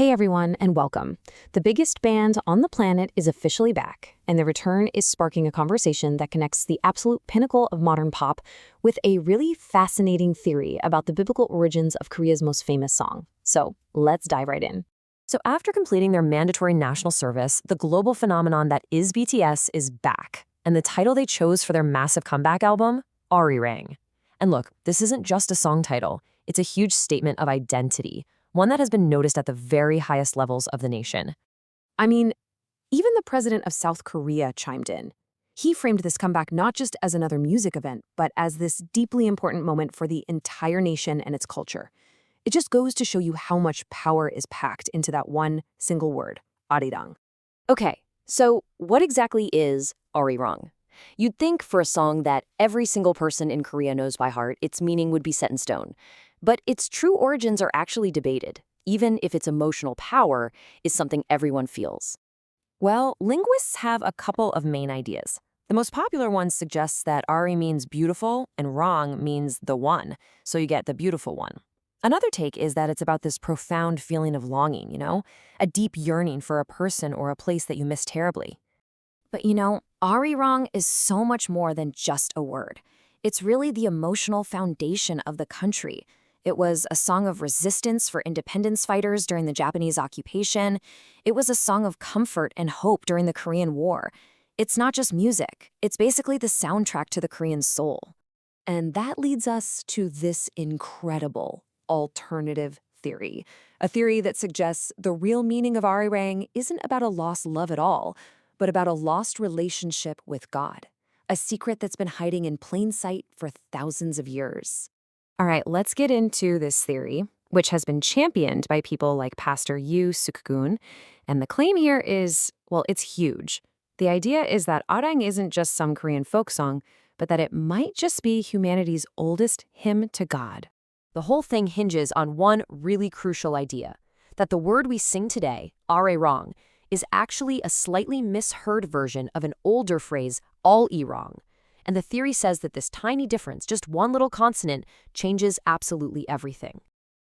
Hey everyone, and welcome. The biggest band on the planet is officially back, and their return is sparking a conversation that connects the absolute pinnacle of modern pop with a really fascinating theory about the biblical origins of Korea's most famous song. So let's dive right in. So after completing their mandatory national service, the global phenomenon that is BTS is back. And the title they chose for their massive comeback album? Arirang. And look, this isn't just a song title. It's a huge statement of identity, one that has been noticed at the very highest levels of the nation. I mean, even the president of South Korea chimed in. He framed this comeback not just as another music event, but as this deeply important moment for the entire nation and its culture. It just goes to show you how much power is packed into that one single word, Arirang. Okay, so what exactly is Arirang? You'd think for a song that every single person in Korea knows by heart, its meaning would be set in stone. But its true origins are actually debated, even if its emotional power is something everyone feels. Well, linguists have a couple of main ideas. The most popular one suggests that Ari means beautiful and Rang means the one, so you get the beautiful one. Another take is that it's about this profound feeling of longing, a deep yearning for a person or a place that you miss terribly. But Arirang is so much more than just a word. It's really the emotional foundation of the country. It was a song of resistance for independence fighters during the Japanese occupation. It was a song of comfort and hope during the Korean War. It's not just music. It's basically the soundtrack to the Korean soul. And that leads us to this incredible alternative theory, a theory that suggests the real meaning of Arirang isn't about a lost love at all, but about a lost relationship with God, a secret that's been hiding in plain sight for thousands of years. All right, let's get into this theory, which has been championed by people like Pastor Yoo Suk-gun, and the claim here is, well, it's huge. The idea is that Arirang isn't just some Korean folk song, but that it might just be humanity's oldest hymn to God. The whole thing hinges on one really crucial idea, that the word we sing today, Arirang, is actually a slightly misheard version of an older phrase, Al-irang. And the theory says that this tiny difference, just one little consonant, changes absolutely everything.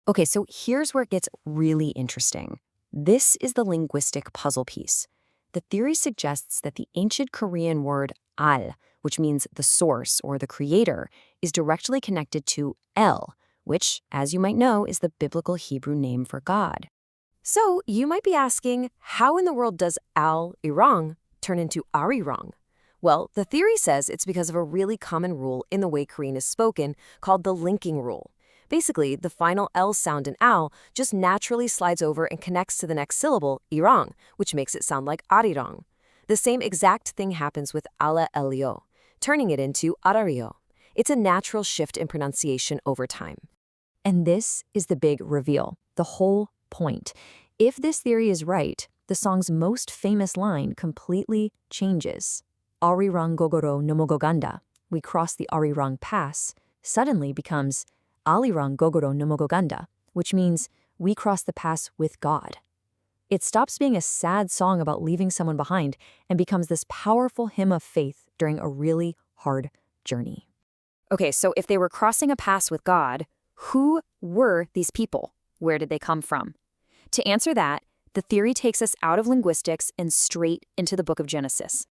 Okay, so here's where it gets really interesting. This is the linguistic puzzle piece. The theory suggests that the ancient Korean word al, which means the source or the creator, is directly connected to El, which, as you might know, is the biblical Hebrew name for God. So you might be asking, how in the world does Al-irang turn into Arirang? Well, the theory says it's because of a really common rule in the way Korean is spoken called the linking rule. Basically, the final L sound in al just naturally slides over and connects to the next syllable, irang, which makes it sound like arirang. The same exact thing happens with ala elio, turning it into arario. It's a natural shift in pronunciation over time. And this is the big reveal, the whole point. If this theory is right, the song's most famous line completely changes. Arirang gogoro nomogoganda, we cross the Arirang Pass, suddenly becomes Alirang gogoro nomogoganda, which means we cross the pass with God. It stops being a sad song about leaving someone behind and becomes this powerful hymn of faith during a really hard journey. Okay, so if they were crossing a pass with God, who were these people? Where did they come from? To answer that, the theory takes us out of linguistics and straight into the book of Genesis.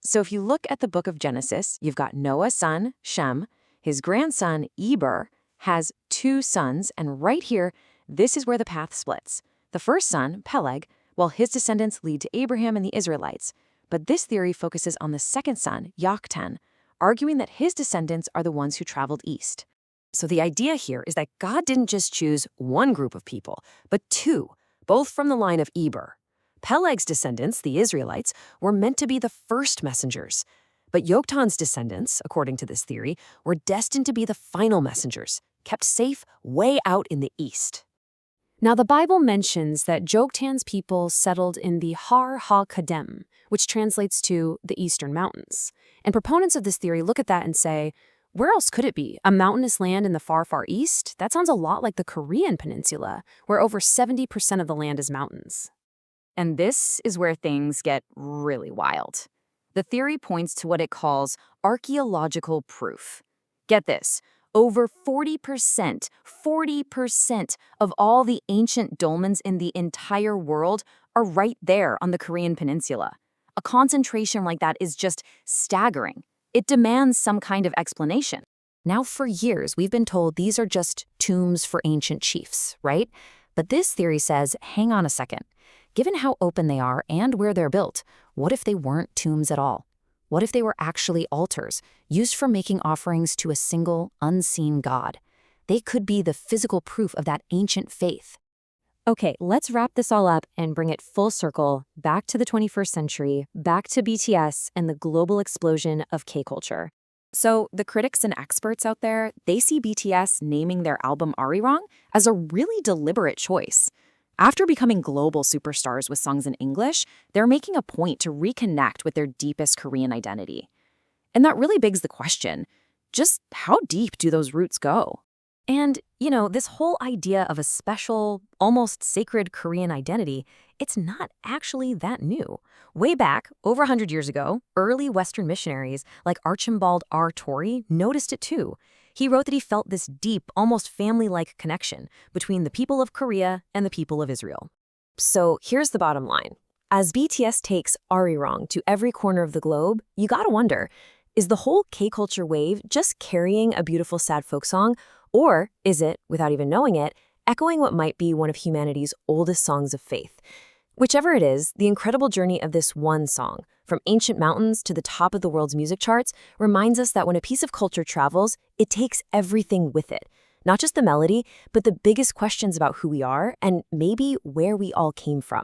So if you look at the book of Genesis, you've got Noah's son, Shem. His grandson, Eber, has two sons, and right here, this is where the path splits. The first son, Peleg, well, his descendants lead to Abraham and the Israelites. But this theory focuses on the second son, Yoktan, arguing that his descendants are the ones who traveled east. So the idea here is that God didn't just choose one group of people, but two, both from the line of Eber. Peleg's descendants, the Israelites, were meant to be the first messengers. But Yoktan's descendants, according to this theory, were destined to be the final messengers, kept safe way out in the east. Now, the Bible mentions that Joktan's people settled in the Har HaKadem, which translates to the Eastern Mountains. And proponents of this theory look at that and say, where else could it be? A mountainous land in the far, far east? That sounds a lot like the Korean peninsula, where over 70% of the land is mountains. And this is where things get really wild. The theory points to what it calls archaeological proof. Get this, Over 40% of all the ancient dolmens in the entire world are right there on the Korean peninsula. A concentration like that is just staggering. It demands some kind of explanation. Now, for years, we've been told these are just tombs for ancient chiefs, right? But this theory says, hang on a second. Given how open they are and where they're built, what if they weren't tombs at all? What if they were actually altars, used for making offerings to a single, unseen god? They could be the physical proof of that ancient faith. Okay, let's wrap this all up and bring it full circle, back to the 21st century, back to BTS and the global explosion of K-culture. So the critics and experts out there, they see BTS naming their album Arirang as a really deliberate choice. After becoming global superstars with songs in English, they're making a point to reconnect with their deepest Korean identity. And that really begs the question, just how deep do those roots go? And, this whole idea of a special, almost sacred Korean identity, it's not actually that new. Way back, over 100 years ago, early Western missionaries like Archibald R. Torrey noticed it too. He wrote that he felt this deep, almost family-like connection between the people of Korea and the people of Israel. So here's the bottom line. As BTS takes Arirang to every corner of the globe, you gotta wonder, is the whole K-culture wave just carrying a beautiful sad folk song, or is it, without even knowing it, echoing what might be one of humanity's oldest songs of faith? Whichever it is, the incredible journey of this one song, from ancient mountains to the top of the world's music charts, reminds us that when a piece of culture travels, it takes everything with it. Not just the melody, but the biggest questions about who we are and maybe where we all came from.